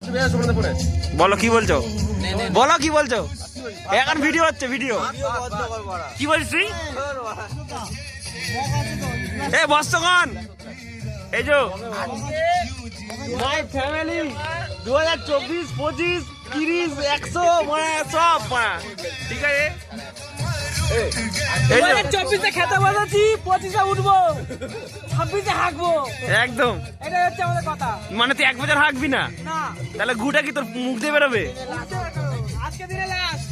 বলো কি বলছো, বলো কি বলছো? এখন ভিডিও হচ্ছে, ভিডিও কি বলছিস তুই? এ বস্তগণ, এই যে মাই ফ্যামিলি 2024, 25, 30, 100 মানে সব ঠিক আছে। 2024-এ খেতে বসেছি, 25-এ উঠবো, 26-এ হাঁকবো, একদম। এটাই হচ্ছে আমাদের কথা। মানে তুই 1 বছর হাঁকবি না? না, তাহলে গুটা কি তোর মুখ দিয়ে বেরোবে? আজকে দিনে লাস্ট।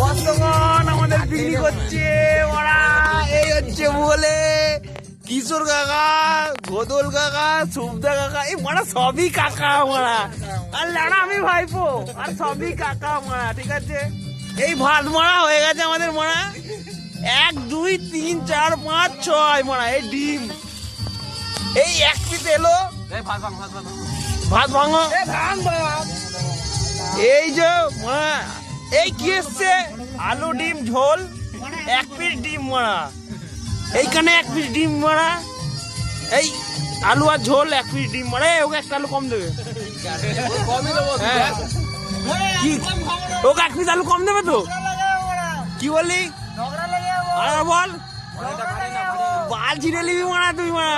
বর্তমান আমাদের পিকনিক হচ্ছে, ওরা এই হচ্ছে বলে কিশোর কাকা, গোদল কাকা, সুবদা কাকা, এই মারা সবই কাকা মারা, আর লাড়া আমি ভাইপো, আর সবই কাকা মারা, ঠিক আছে। এই ভাত মারা হয়ে গেছে আমাদের মারা, 1, 2, 3, 4, 5, 6 মারা। এই ডিম, এই 1 পিস এলো, ভাত ভাঙো, এই যে মারা, এই কি এসছে আলু ডিম ঝোল, 1 পিস ডিম মারা, এইখানে 1 পিস ডিম মারা, এই আলু আর ঝোল 1 পিস ডিম মারা। ওকে একটা আলু কম দেবে, কি ওকে 1 পিস আলু কম দেবে তো? কি বললি? আর বল, বাল ছিঁড়ে নিবি মারা তুই মারা।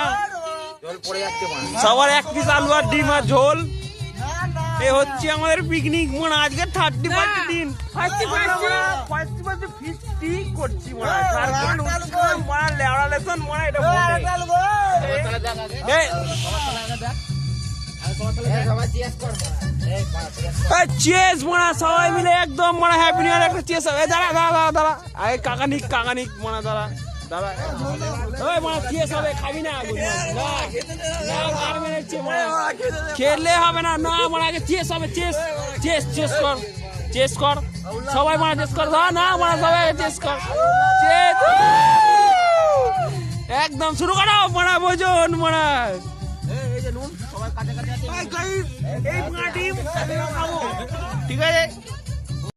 সবার 1 পিস আলু আর ডিম আর ঝোল। এই হচ্ছে আমাদের পিকনিক মানে আজকে 31 দিন, 50 করছি চেস মারা, সবাই মিলে একদম মানে হ্যাপি নিউ ইয়ার একটা চেস। দাঁড়া দাঁড়া দাঁড়া দাঁড়া, আগে কাকানিক কাকানিক মানে দাঁড়া দাঁড়া, ওই মানে চেস হবে, খাবি না? খেললে হবে না, না মানে আগে চেস হবে, চেস চেস চেস কর, চেস কর সবাই মানে চেস কর, না মানে সবাই চেস কর, চেস একদম শুরু করো মারা, বোঝন মারা। ঠিক আছে,